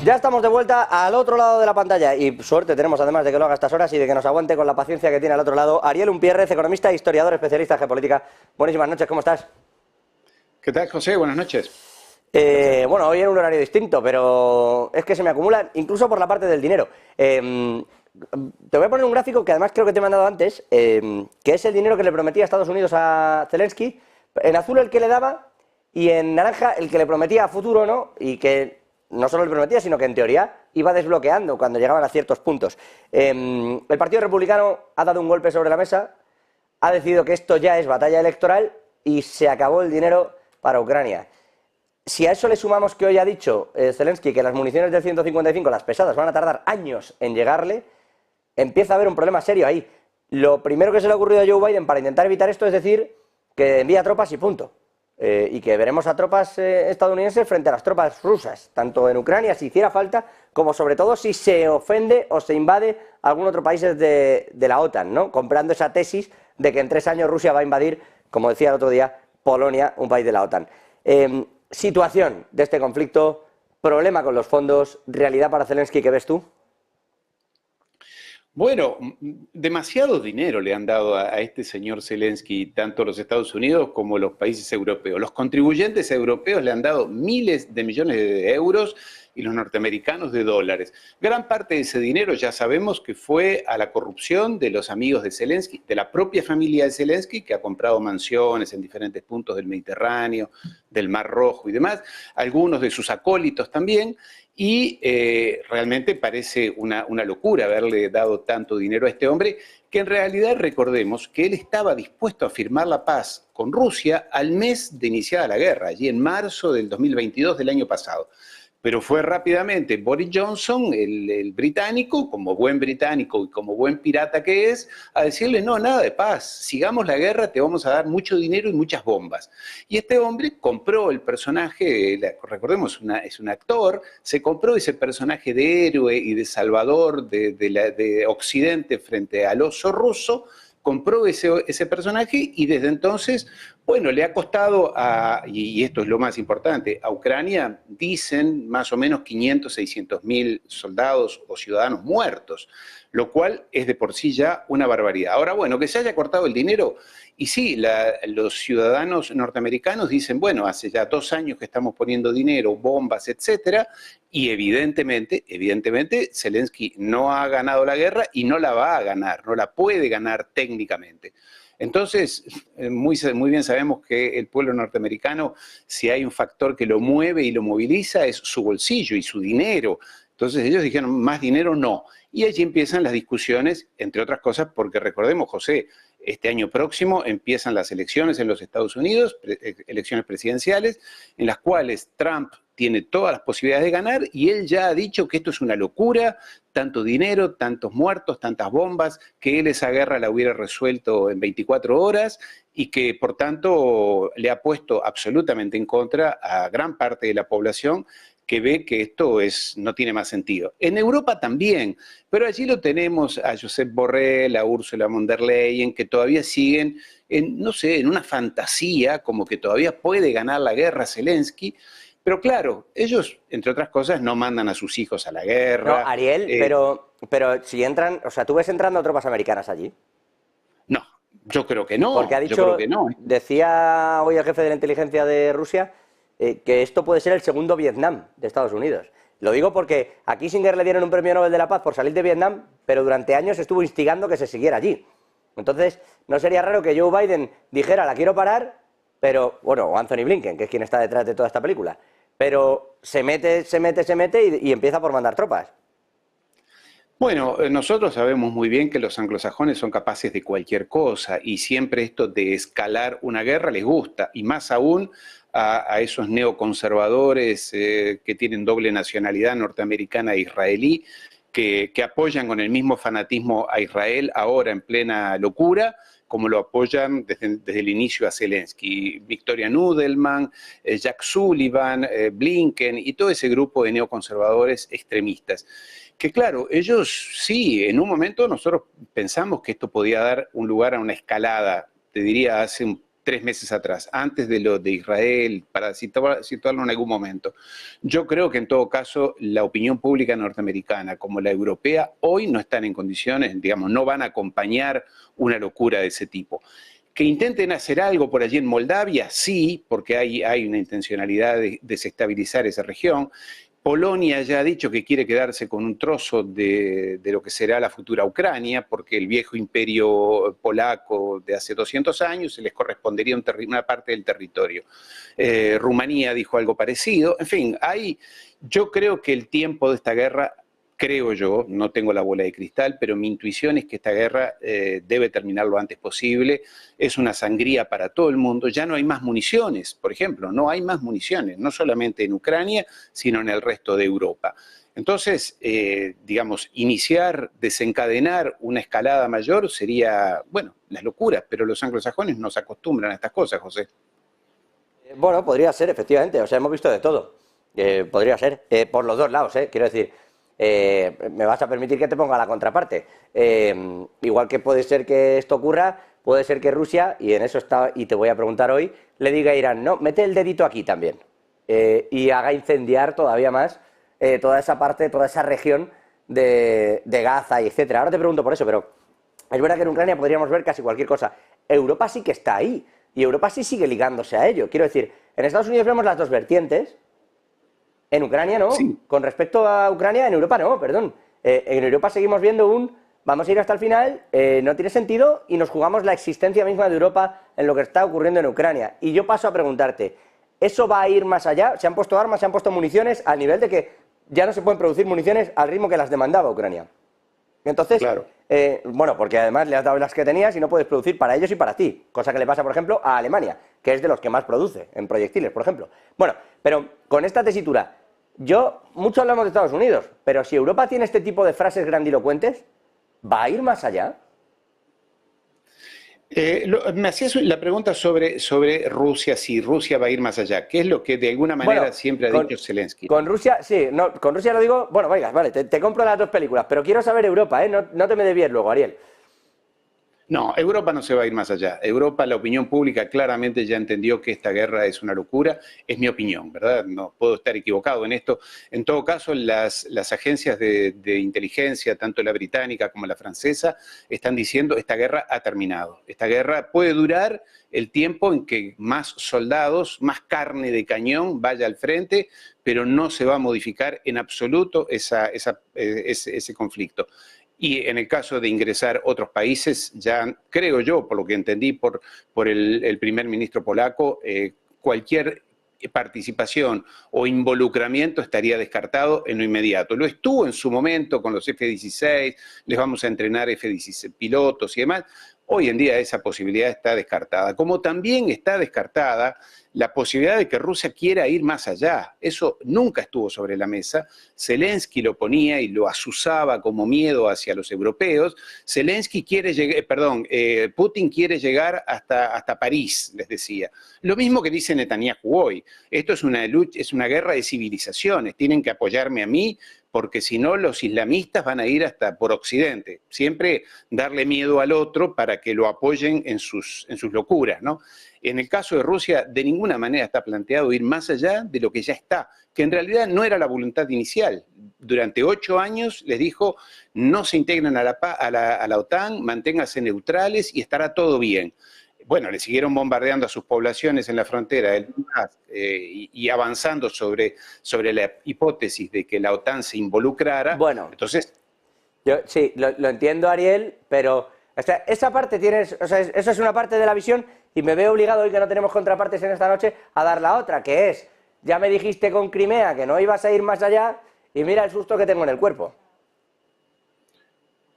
Ya estamos de vuelta al otro lado de la pantalla y suerte tenemos además de que lo haga a estas horas y de que nos aguante con la paciencia que tiene al otro lado Ariel Umpierrez, economista, historiador, especialista en geopolítica. Buenísimas noches, ¿cómo estás? ¿Qué tal, José? Buenas noches. Bueno, hoy en un horario distinto, pero es que se me acumulan, incluso por la parte del dinero. Te voy a poner un gráfico que además creo que te he mandado antes, que es el dinero que le prometía Estados Unidos a Zelensky, en azul el que le daba y en naranja el que le prometía a futuro, ¿no? Y que no solo le prometía, sino que en teoría iba desbloqueando cuando llegaban a ciertos puntos. El Partido Republicano ha dado un golpe sobre la mesa, ha decidido que esto ya es batalla electoral y se acabó el dinero para Ucrania. Si a eso le sumamos que hoy ha dicho Zelensky que las municiones del 155, las pesadas, van a tardar años en llegarle, empieza a haber un problema serio ahí. Lo primero que se le ha ocurrido a Joe Biden para intentar evitar esto es decir que envía tropas y punto. Y que veremos a tropas estadounidenses frente a las tropas rusas, tanto en Ucrania si hiciera falta, como sobre todo si se ofende o se invade algún otro país de la OTAN, ¿no? Comprando esa tesis de que en 3 años Rusia va a invadir, como decía el otro día, Polonia, un país de la OTAN. Situación de este conflicto, problema con los fondos, realidad para Zelensky, ¿qué ves tú? Bueno, demasiado dinero le han dado a este señor Zelensky, tanto los Estados Unidos como los países europeos. Los contribuyentes europeos le han dado miles de millones de euros y los norteamericanos de dólares. Gran parte de ese dinero ya sabemos que fue a la corrupción de los amigos de Zelensky, de la propia familia de Zelensky, que ha comprado mansiones en diferentes puntos del Mediterráneo, del Mar Rojo y demás, algunos de sus acólitos también. Y realmente parece una locura haberle dado tanto dinero a este hombre, que en realidad recordemos que él estaba dispuesto a firmar la paz con Rusia al mes de iniciada la guerra, allí en marzo del 2022 del año pasado. Pero fue rápidamente Boris Johnson, el británico, como buen británico y como buen pirata que es, a decirle, no, nada de paz, sigamos la guerra, te vamos a dar mucho dinero y muchas bombas. Y este hombre compró el personaje, recordemos, es un actor, se compró ese personaje de héroe y de salvador de Occidente frente al oso ruso, compró ese personaje y desde entonces, bueno, le ha costado, y esto es lo más importante, a Ucrania dicen más o menos 500, 600 mil soldados o ciudadanos muertos, lo cual es de por sí ya una barbaridad. Ahora, bueno, que se haya cortado el dinero, y sí, los ciudadanos norteamericanos dicen, bueno, hace ya 2 años que estamos poniendo dinero, bombas, etcétera, y evidentemente, Zelensky no ha ganado la guerra y no la va a ganar, no la puede ganar técnicamente. Entonces, muy bien sabemos que el pueblo norteamericano, si hay un factor que lo mueve y lo moviliza, es su bolsillo y su dinero. Entonces ellos dijeron, más dinero no. Y allí empiezan las discusiones, entre otras cosas, porque recordemos, José, este año próximo empiezan las elecciones en los Estados Unidos, elecciones presidenciales, en las cuales Trump tiene todas las posibilidades de ganar y él ya ha dicho que esto es una locura, tanto dinero, tantos muertos, tantas bombas, que él esa guerra la hubiera resuelto en 24 horas y que por tanto le ha puesto absolutamente en contra a gran parte de la población que ve que esto no tiene más sentido. En Europa también, pero allí lo tenemos a Josep Borrell, a Ursula von der Leyen, que todavía siguen no sé, en una fantasía, como que todavía puede ganar la guerra Zelensky. Pero claro, ellos, entre otras cosas, no mandan a sus hijos a la No, guerra. Ariel, pero si entran, o sea, ¿tú ves entrando tropas americanas allí? No, yo creo que Porque ha no, yo creo dicho, que no. decía hoy el jefe de la inteligencia de Rusia, que esto puede ser el segundo Vietnam de Estados Unidos. Lo digo porque a Kissinger le dieron un premio Nobel de la Paz por salir de Vietnam, pero durante años estuvo instigando que se siguiera allí. Entonces, no sería raro que Joe Biden dijera, la quiero parar, pero, bueno, o Anthony Blinken, que es quien está detrás de toda esta película, pero se mete y empieza por mandar tropas. Bueno, nosotros sabemos muy bien que los anglosajones son capaces de cualquier cosa y siempre esto de escalar una guerra les gusta, y más aún a esos neoconservadores que tienen doble nacionalidad norteamericana e israelí, que apoyan con el mismo fanatismo a Israel ahora en plena locura, como lo apoyan desde el inicio a Zelensky. Victoria Nudelman, Jack Sullivan, Blinken y todo ese grupo de neoconservadores extremistas. Que claro, ellos sí, en un momento nosotros pensamos que esto podía dar un lugar a una escalada, te diría hace 3 meses atrás, antes de lo de Israel, para situarlo en algún momento. Yo creo que en todo caso la opinión pública norteamericana como la europea hoy no están en condiciones, digamos, no van a acompañar una locura de ese tipo. Que intenten hacer algo por allí en Moldavia, sí, porque hay una intencionalidad de desestabilizar esa región. Polonia ya ha dicho que quiere quedarse con un trozo de lo que será la futura Ucrania, porque el viejo imperio polaco de hace 200 años se les correspondería una parte del territorio. Rumanía dijo algo parecido. En fin, yo creo que el tiempo de esta guerra, creo yo, no tengo la bola de cristal, pero mi intuición es que esta guerra debe terminar lo antes posible. Es una sangría para todo el mundo. Ya no hay más municiones, por ejemplo, no hay más municiones, no solamente en Ucrania, sino en el resto de Europa. Entonces, digamos, desencadenar una escalada mayor sería, bueno, las locuras, pero los anglosajones no se acostumbran a estas cosas, José. Bueno, podría ser, efectivamente, o sea, hemos visto de todo. Podría ser, por los dos lados, quiero decir. Me vas a permitir que te ponga la contraparte. Igual que puede ser que esto ocurra, puede ser que Rusia, y en eso está, y te voy a preguntar hoy, le diga a Irán, no, mete el dedito aquí también, y haga incendiar todavía más toda esa parte, toda esa región de Gaza y etcétera. Ahora te pregunto por eso, pero es verdad que en Ucrania podríamos ver casi cualquier cosa. Europa sí que está ahí, y Europa sí sigue ligándose a ello. Quiero decir, en Estados Unidos vemos las dos vertientes. En Ucrania no, Sí. con respecto a Ucrania, en Europa no, perdón. En Europa seguimos viendo vamos a ir hasta el final, no tiene sentido y nos jugamos la existencia misma de Europa en lo que está ocurriendo en Ucrania. Y yo paso a preguntarte, ¿eso va a ir más allá? ¿Se han puesto armas, se han puesto municiones al nivel de que ya no se pueden producir municiones al ritmo que las demandaba Ucrania? Entonces, Claro. bueno, porque además le has dado las que tenías y no puedes producir para ellos y para ti, cosa que le pasa, por ejemplo, a Alemania, que es de los que más produce en proyectiles, por ejemplo. Bueno, pero con esta tesitura, mucho hablamos de Estados Unidos, pero si Europa tiene este tipo de frases grandilocuentes, ¿va a ir más allá? Me hacías la pregunta sobre Rusia, si Rusia va a ir más allá, que es lo que de alguna manera Bueno, siempre ha dicho Zelensky. con Rusia, sí, no, con Rusia lo digo, bueno, venga, vale, te compro las dos películas, pero quiero saber Europa, no te me desvíes luego, Ariel. No, Europa no se va a ir más allá. Europa, la opinión pública claramente ya entendió que esta guerra es una locura. Es mi opinión, ¿verdad? No puedo estar equivocado en esto. En todo caso, las agencias de inteligencia, tanto la británica como la francesa, están diciendo esta guerra ha terminado. Esta guerra puede durar el tiempo en que más soldados, más carne de cañón vaya al frente, pero no se va a modificar en absoluto ese conflicto. Y en el caso de ingresar otros países, ya creo yo, por lo que entendí por el primer ministro polaco, cualquier participación o involucramiento estaría descartado en lo inmediato. Lo estuvo en su momento con los F-16, les vamos a entrenar F-16 pilotos y demás. Hoy en día esa posibilidad está descartada, como también está descartada la posibilidad de que Rusia quiera ir más allá. Eso nunca estuvo sobre la mesa. Zelensky lo ponía y lo azuzaba como miedo hacia los europeos. Putin quiere llegar hasta París, les decía. Lo mismo que dice Netanyahu hoy. Esto es una guerra de civilizaciones. Tienen que apoyarme a mí, porque si no los islamistas van a ir hasta por Occidente. Siempre darle miedo al otro para que lo apoyen en sus locuras, ¿no? En el caso de Rusia, de ninguna manera está planteado ir más allá de lo que ya está, que en realidad no era la voluntad inicial. Durante 8 años les dijo, no se integren a la OTAN, manténganse neutrales y estará todo bien. Bueno, le siguieron bombardeando a sus poblaciones en la frontera del Donbass, y avanzando sobre la hipótesis de que la OTAN se involucrara. Bueno, Entonces, yo sí, lo entiendo, Ariel, pero o sea, esa parte eso es una parte de la visión y me veo obligado, hoy que no tenemos contrapartes en esta noche, a dar la otra, que es, ya me dijiste con Crimea que no ibas a ir más allá y mira el susto que tengo en el cuerpo.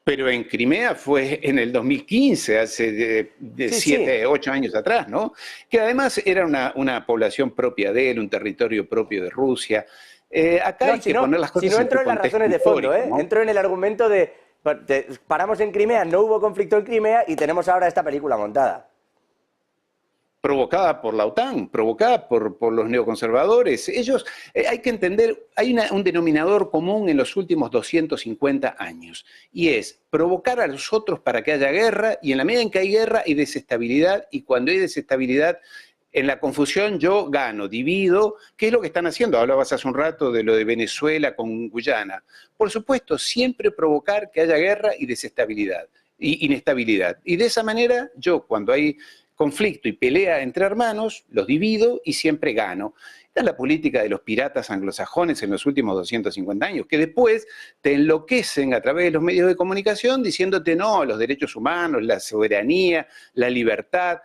pero en Crimea fue en el 2015, hace Sí, 7, 8 años atrás, ¿no? Que además era una población propia de él, un territorio propio de Rusia. Acá No, hay que poner las cosas si no en entro su en las contexto razones de fondo, histórico, ¿no? entro en el argumento paramos en Crimea, no hubo conflicto en Crimea y tenemos ahora esta película montada. provocada por la OTAN, provocada por los neoconservadores. Ellos, hay que entender, hay un denominador común en los últimos 250 años, y es provocar a los otros para que haya guerra, y en la medida en que hay guerra hay desestabilidad, y cuando hay desestabilidad, en la confusión yo gano, divido. ¿Qué es lo que están haciendo? Hablabas hace un rato de lo de Venezuela con Guyana. Por supuesto, siempre provocar que haya guerra y desestabilidad, y inestabilidad. Y de esa manera, yo cuando hay conflicto y pelea entre hermanos, los divido y siempre gano. Esta es la política de los piratas anglosajones en los últimos 250 años, que después te enloquecen a través de los medios de comunicación diciéndote no, los derechos humanos, la soberanía, la libertad,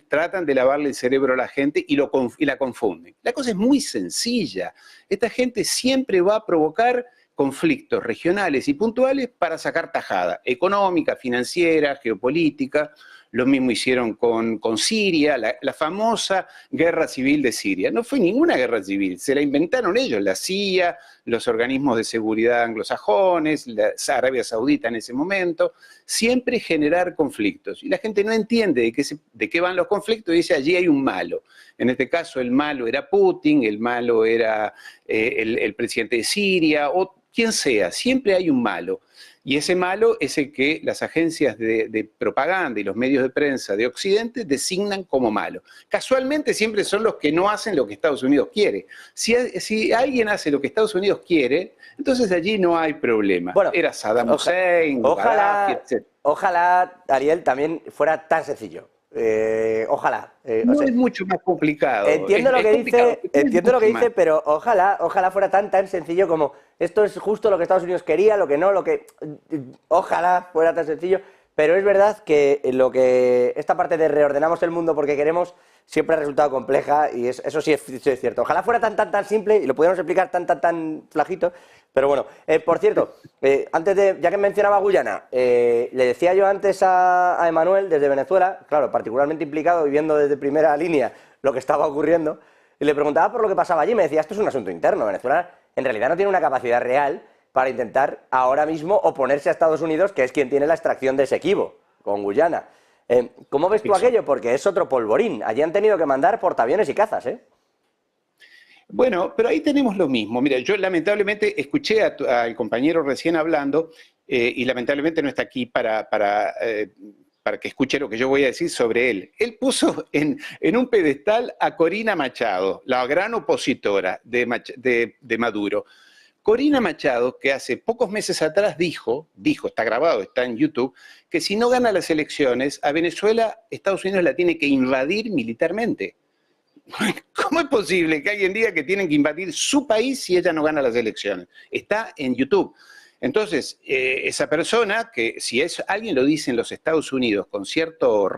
tratan de lavarle el cerebro a la gente y la confunden. La cosa es muy sencilla. Esta gente siempre va a provocar conflictos regionales y puntuales para sacar tajada económica, financiera, geopolítica. Lo mismo hicieron con Siria, la famosa guerra civil de Siria. No fue ninguna guerra civil, se la inventaron ellos, la CIA, los organismos de seguridad anglosajones, la Arabia Saudita en ese momento. Siempre generar conflictos. Y la gente no entiende de qué van los conflictos y dice, allí hay un malo. En este caso el malo era Putin, el malo era el presidente de Siria, o quien sea, siempre hay un malo. Y ese malo es el que las agencias de propaganda y los medios de prensa de Occidente designan como malo. Casualmente siempre son los que no hacen lo que Estados Unidos quiere. Si alguien hace lo que Estados Unidos quiere, entonces allí no hay problema. Bueno, era Saddam Hussein, Gaddafi, etc. Ojalá, Ariel, también fuera tan sencillo. Ojalá. No es mucho más complicado. Entiendo lo que dice, pero ojalá fuera tan sencillo como esto es justo lo que Estados Unidos quería, lo que no, ojalá fuera tan sencillo, pero es verdad que esta parte de reordenamos el mundo porque queremos siempre ha resultado compleja y eso sí es cierto. Ojalá fuera tan simple y lo pudiéramos explicar tan flajito, pero bueno. Por cierto, ya que mencionaba Guyana, le decía yo antes a Emanuel desde Venezuela, claro, particularmente implicado, viviendo desde primera línea lo que estaba ocurriendo, y le preguntaba por lo que pasaba allí y me decía, esto es un asunto interno, Venezuela en realidad no tiene una capacidad real para intentar ahora mismo oponerse a Estados Unidos, que es quien tiene la extracción de Esequibo, con Guyana. ¿Cómo ves tú aquello? Porque es otro polvorín. Allí han tenido que mandar portaaviones y cazas, ¿eh? Bueno, pero ahí tenemos lo mismo. Mira, yo lamentablemente escuché al compañero recién hablando y lamentablemente no está aquí para que escuche lo que yo voy a decir sobre él. Él puso en un pedestal a Corina Machado, la gran opositora de Maduro. Corina Machado, que hace pocos meses atrás dijo, está grabado, está en YouTube, que si no gana las elecciones, a Venezuela, Estados Unidos la tiene que invadir militarmente. ¿Cómo es posible que alguien diga que tienen que invadir su país si ella no gana las elecciones? Está en YouTube. Entonces, esa persona, que si alguien lo dice en los Estados Unidos con cierto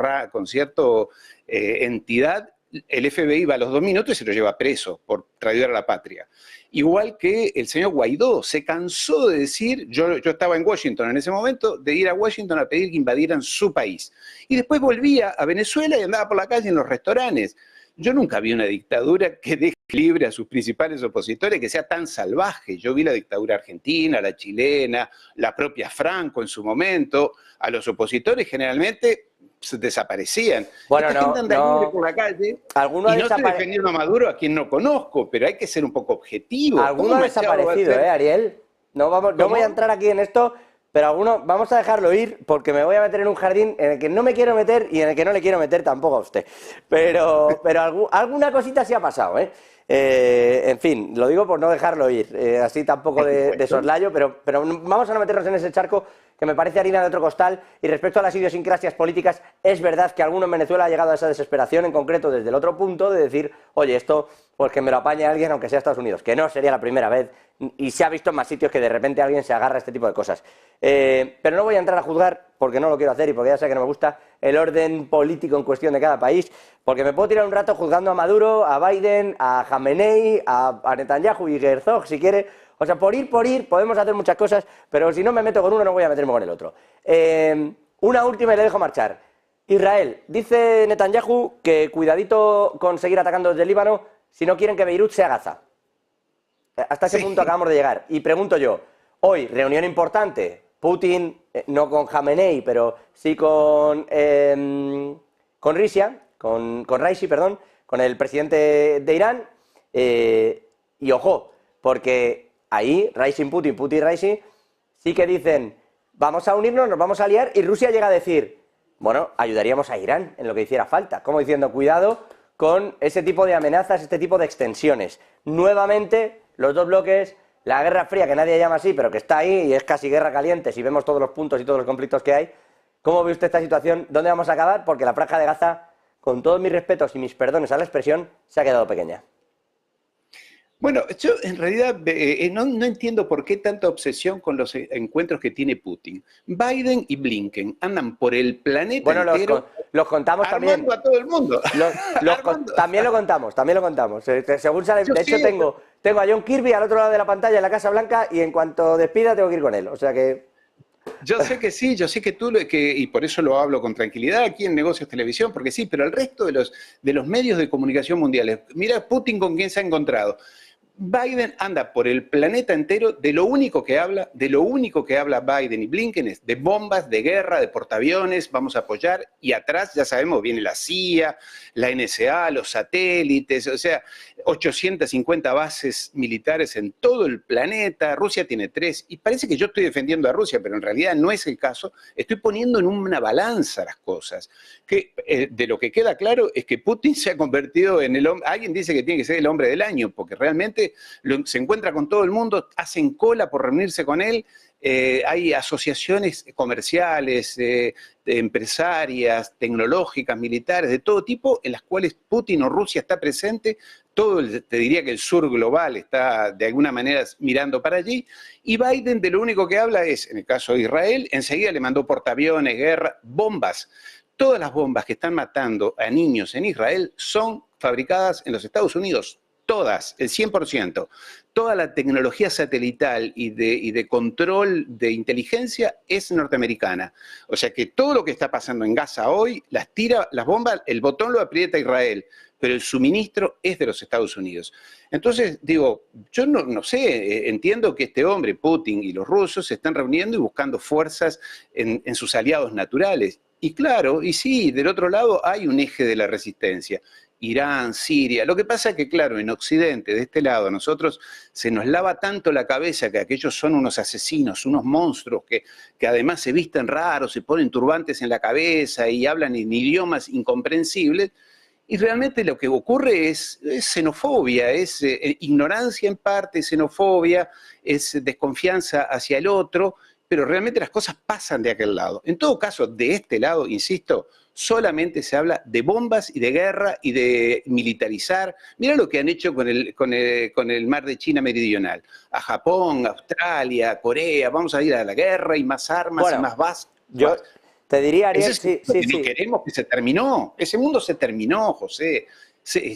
entidad, el FBI va a los 2 minutos y se lo lleva preso por traidor a la patria. Igual que el señor Guaidó se cansó de decir, yo estaba en Washington en ese momento, de ir a Washington a pedir que invadieran su país. Y después volvía a Venezuela y andaba por la calle en los restaurantes. Yo nunca vi una dictadura que deje libre a sus principales opositores, que sea tan salvaje. Yo vi la dictadura argentina, la chilena, la propia Franco en su momento. A los opositores generalmente se desaparecían. Bueno, esta gente anda libre por la calle y no estoy defendiendo a Maduro, a quien no conozco, pero hay que ser un poco objetivo. Alguno ha desaparecido, Ariel. No voy a entrar aquí en esto, pero vamos a dejarlo ir porque me voy a meter en un jardín en el que no me quiero meter y en el que no le quiero meter tampoco a usted. Pero alguna cosita sí ha pasado, ¿eh? En fin, lo digo por no dejarlo ir, así tampoco de soslayo, pero vamos a no meternos en ese charco que me parece harina de otro costal. Y respecto a las idiosincrasias políticas, es verdad que alguno en Venezuela ha llegado a esa desesperación, en concreto desde el otro punto, de decir, oye, esto, pues que me lo apañe alguien, aunque sea Estados Unidos, que no sería la primera vez, y se ha visto en más sitios que de repente alguien se agarra a este tipo de cosas. Pero no voy a entrar a juzgar, porque no lo quiero hacer y porque ya sé que no me gusta el orden político en cuestión de cada país, porque me puedo tirar un rato juzgando a Maduro, a Biden, a Khamenei, a Netanyahu y Herzog, si quiere. O sea, por ir, podemos hacer muchas cosas, pero si no me meto con uno, no voy a meterme con el otro. Una última y le dejo marchar. Israel, dice Netanyahu que cuidadito con seguir atacando desde el Líbano si no quieren que Beirut sea Gaza. Hasta ese punto acabamos de llegar. Y pregunto yo, hoy, reunión importante, Putin, no con Khamenei, pero sí con Risia, con Raisi, perdón, con el presidente de Irán, y ojo, porque ahí Raisi Putin, Putin Raisi, sí que dicen, vamos a unirnos, nos vamos a aliar, y Rusia llega a decir, bueno, ayudaríamos a Irán en lo que hiciera falta, como diciendo, cuidado con ese tipo de amenazas, este tipo de extensiones. Nuevamente, los dos bloques, la guerra fría, que nadie llama así, pero que está ahí y es casi guerra caliente, si vemos todos los puntos y todos los conflictos que hay. ¿Cómo ve usted esta situación? ¿Dónde vamos a acabar? Porque la franja de Gaza, con todos mis respetos y mis perdones a la expresión, se ha quedado pequeña. Bueno, yo en realidad no entiendo por qué tanta obsesión con los encuentros que tiene Putin. Biden y Blinken andan por el planeta entero los contamos armando también. A todo el mundo. También lo contamos. Según sale, de hecho, tengo a John Kirby al otro lado de la pantalla en la Casa Blanca y en cuanto despida tengo que ir con él. O sea que... Yo sé que sí, yo sé que tú, y por eso lo hablo con tranquilidad aquí en Negocios Televisión, porque sí, pero el resto de los medios de comunicación mundiales, mira Putin con quién se ha encontrado. Biden anda por el planeta entero, de lo único que habla Biden y Blinken es de bombas, de guerra, de portaaviones, vamos a apoyar, y atrás ya sabemos, viene la CIA, la NSA, los satélites, o sea, 850 bases militares en todo el planeta, Rusia tiene 3, y parece que yo estoy defendiendo a Rusia, pero en realidad no es el caso, estoy poniendo en una balanza las cosas, que de lo que queda claro es que Putin se ha convertido en el hombre, alguien dice que tiene que ser el hombre del año, porque realmente se encuentra con todo el mundo, hacen cola por reunirse con él, hay asociaciones comerciales, empresarias, tecnológicas, militares, de todo tipo, en las cuales Putin o Rusia está presente, te diría que el sur global está de alguna manera mirando para allí, y Biden de lo único que habla es, en el caso de Israel, enseguida le mandó portaaviones, guerra, bombas. Todas las bombas que están matando a niños en Israel son fabricadas en los Estados Unidos. Todas, el 100%, toda la tecnología satelital y de control de inteligencia es norteamericana. O sea que todo lo que está pasando en Gaza hoy, las bombas, el botón lo aprieta Israel, pero el suministro es de los Estados Unidos. Entonces, digo, yo no sé, entiendo que este hombre, Putin y los rusos, se están reuniendo y buscando fuerzas en sus aliados naturales. Y claro, y sí, del otro lado hay un eje de la resistencia. Irán, Siria. Lo que pasa es que, claro, en Occidente, de este lado, a nosotros se nos lava tanto la cabeza que aquellos son unos asesinos, unos monstruos que además se visten raros, se ponen turbantes en la cabeza y hablan en idiomas incomprensibles. Y realmente lo que ocurre es xenofobia, es ignorancia en parte, xenofobia, es desconfianza hacia el otro, pero realmente las cosas pasan de aquel lado. En todo caso, de este lado, insisto, solamente se habla de bombas y de guerra y de militarizar. Mira lo que han hecho con el mar de China Meridional. A Japón, Australia, Corea, vamos a ir a la guerra y más armas y más bases. Yo te diría, Ariel, sí. Queremos que se terminó. Ese mundo se terminó, José.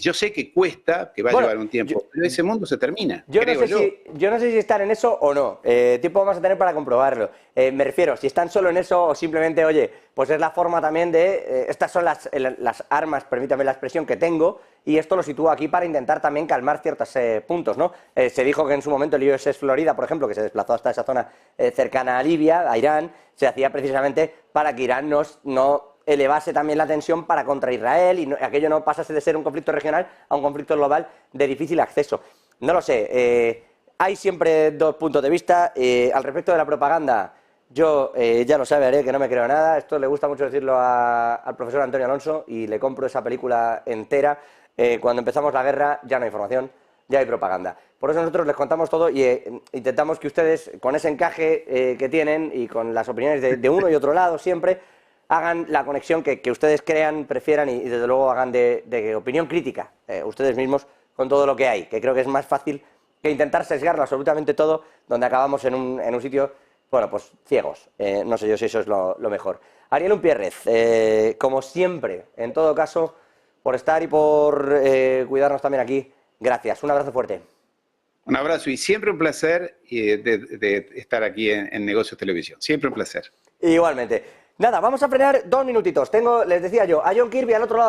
Yo sé que cuesta, que va a llevar un tiempo, pero ese mundo se termina. Yo no sé si están en eso o no. Tiempo vamos a tener para comprobarlo. Me refiero, si están solo en eso o simplemente, oye, pues es la forma también de... estas son las armas, permítame la expresión, que tengo, y esto lo sitúo aquí para intentar también calmar ciertos puntos, ¿no? Se dijo que en su momento el USS Florida, por ejemplo, que se desplazó hasta esa zona cercana a Libia, a Irán, se hacía precisamente para que Irán no elevase también la tensión para contra Israel y aquello no pasase de ser un conflicto regional a un conflicto global de difícil acceso. No lo sé, hay siempre dos puntos de vista. Al respecto de la propaganda, yo ya lo sabe, Ariel, que no me creo nada. Esto le gusta mucho decirlo al profesor Antonio Alonso y le compro esa película entera. Cuando empezamos la guerra ya no hay información, ya hay propaganda. Por eso nosotros les contamos todo y intentamos que ustedes, con ese encaje que tienen y con las opiniones de uno y otro lado siempre, hagan la conexión que ustedes crean, prefieran y desde luego hagan de opinión crítica ustedes mismos con todo lo que hay, que creo que es más fácil que intentar sesgarlo absolutamente todo, donde acabamos en un sitio, bueno, pues ciegos. No sé yo si eso es lo mejor. Ariel Unpierrez, como siempre, en todo caso, por estar y por cuidarnos también aquí, gracias. Un abrazo fuerte. Un abrazo y siempre un placer de estar aquí en Negocios Televisión. Siempre un placer. Igualmente. Nada, vamos a frenar 2 minutitos. Les decía yo, a John Kirby al otro lado de